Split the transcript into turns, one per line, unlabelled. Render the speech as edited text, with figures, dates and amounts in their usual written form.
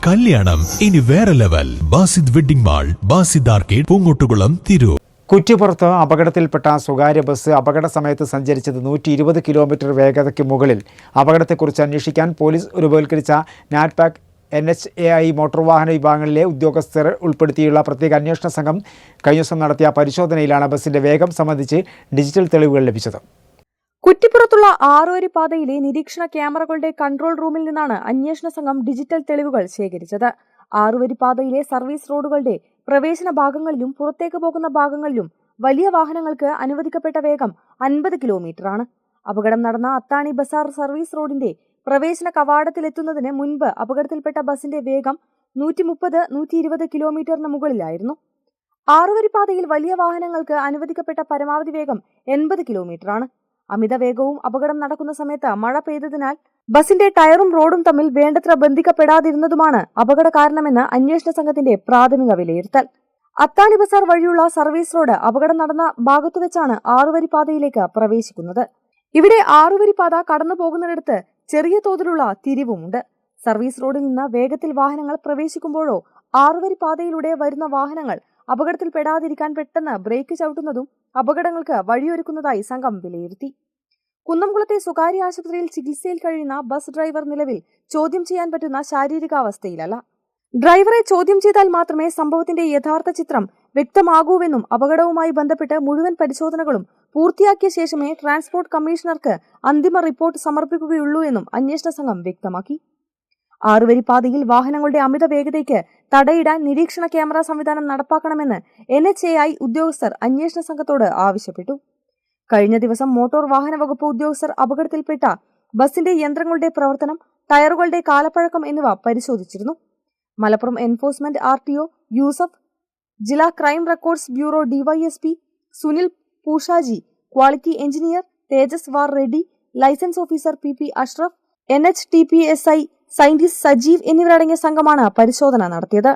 കല്യാണം ഇനി വേറെ level. Basid wedding mall, Basid arcade, Poongottukulam, Tirur.
കുറ്റിപ്പുറത്ത് അപകടത്തിൽപ്പെട്ട സ്വകാര്യ ബസ് അപകട സമയത്ത് സഞ്ചരിച്ചത് 120 കിലോമീറ്റർ വേഗതയ്ക്ക് മുകളിൽ. അപകടത്തെക്കുറിച്ച് അന്വേഷിക്കാൻ പോലീസ് രൂപവൽക്കരിച്ച നാറ്റ്പാക് NHAI മോട്ടോർ വാഹന വിഭാഗങ്ങളിലെ ഉദ്യോഗസ്ഥർ ഉൾപ്പെടുത്തിയുള്ള പ്രത്യേക അന്വേഷണ സംഘം കഴിഞ്ഞ ദിവസം നടത്തിയ പരിശോധനയിലാണ് ബസിന്റെ വേഗം സംബന്ധിച്ച് ഡിജിറ്റൽ തെളിവുകൾ ലഭിച്ചത്.
കുറ്റിപ്പുറത്തുള്ള ആറുവരി പാതയിലെ നിരീക്ഷണ ക്യാമറകളുടെ കൺട്രോൾ റൂമിൽ നിന്നാണ് അന്വേഷണ സംഘം ഡിജിറ്റൽ തെളിവുകൾ ശേഖരിച്ചത്. ആറുവരി പാതയിലെ സർവീസ് റോഡുകളുടെ പ്രവേശന ഭാഗങ്ങളിലും പുറത്തേക്ക് പോകുന്ന ഭാഗങ്ങളിലും വലിയ വാഹനങ്ങൾക്ക് അനുവദിക്കപ്പെട്ട വേഗം 50 കിലോമീറ്ററാണ്. അപകടം നടന്ന അത്താണി ബസാർ സർവീസ് റോഡിന്റെ പ്രവേശന കവാടത്തിലെത്തുന്നതിന് മുൻപ് അപകടത്തിൽപ്പെട്ട ബസിന്റെ വേഗം 130-120 കിലോമീറ്ററിന് മുകളിലായിരുന്നു. ആറുവരി പാതയിൽ വലിയ വാഹനങ്ങൾക്ക് അനുവദിക്കപ്പെട്ട പരമാവധി വേഗം 80 കിലോമീറ്ററാണ്. അമിത വേഗവും അപകടം നടക്കുന്ന സമയത്ത് മഴ പെയ്തതിനാൽ ബസിന്റെ ടയറും റോഡും തമ്മിൽ വേണ്ടത്ര ബന്ധിക്കപ്പെടാതിരുന്നതുമാണ് അപകട കാരണമെന്ന് അന്വേഷണ സംഘത്തിന്റെ പ്രാഥമിക വിലയിരുത്തൽ. അത്താണി ബസാർ വഴിയുള്ള സർവീസ് റോഡ് അപകടം നടന്ന ഭാഗത്തുവെച്ചാണ് ആറുവരി പാതയിലേക്ക് പ്രവേശിക്കുന്നത്. ഇവിടെ ആറുവരി പാത കടന്നു പോകുന്നിടത്ത് ചെറിയ തോതിലുള്ള തിരിവുമുണ്ട്. സർവീസ് റോഡിൽ നിന്ന് വേഗത്തിൽ വാഹനങ്ങൾ പ്രവേശിക്കുമ്പോഴോ ആറുവരി പാതയിലൂടെ വരുന്ന വാഹനങ്ങൾ അപകടത്തിൽപ്പെടാതിരിക്കാൻ പെട്ടെന്ന് ബ്രേക്ക് ചവിട്ടുന്നതും അപകടങ്ങൾക്ക് വഴിയൊരുക്കുന്നതായി സംഘം വിലയിരുത്തി. കുന്നംകുളത്തെ സ്വകാര്യ ആശുപത്രിയിൽ ചികിത്സയിൽ കഴിയുന്ന ബസ് ഡ്രൈവർ നിലവിൽ ചോദ്യം ചെയ്യാൻ പറ്റുന്ന ശാരീരികാവസ്ഥയിലല്ല. ഡ്രൈവറെ ചോദ്യം ചെയ്താൽ മാത്രമേ സംഭവത്തിന്റെ യഥാർത്ഥ ചിത്രം വ്യക്തമാകൂവെന്നും അപകടവുമായി ബന്ധപ്പെട്ട് മുഴുവൻ പരിശോധനകളും പൂർത്തിയാക്കിയ ശേഷമേ ട്രാൻസ്പോർട്ട് കമ്മീഷണർക്ക് അന്തിമ റിപ്പോർട്ട് സമർപ്പിക്കുകയുള്ളൂ എന്നും അന്വേഷണ സംഘം വ്യക്തമാക്കി. ആറുവരി പാതയിൽ വാഹനങ്ങളുടെ അമിത വേഗതയ്ക്ക് തടയിടാൻ നിരീക്ഷണ ക്യാമറ സംവിധാനം നടപ്പാക്കണമെന്ന് NHAI ഉദ്യോഗസ്ഥർ അന്വേഷണ സംഘത്തോട് ആവശ്യപ്പെട്ടു. കഴിഞ്ഞ ദിവസം മോട്ടോർ വാഹന വകുപ്പ് ഉദ്യോഗസ്ഥർ അപകടത്തിൽപ്പെട്ട ബസിന്റെ യന്ത്രങ്ങളുടെ പ്രവർത്തനം, ടയറുകളുടെ കാലപ്പഴക്കം എന്നിവ പരിശോധിച്ചിരുന്നു. മലപ്പുറം എൻഫോഴ്സ്മെന്റ് RTO യൂസഫ്, ജില്ലാ crime records bureau DYSP Sunil Pooshaji, quality engineer Tejas വാർ Reddy, licence officer PP Ashraf, NHTPSI scientist Sajeev എന്നിവരടങ്ങിയ സംഘമാണ് പരിശോധന നടത്തിയത്.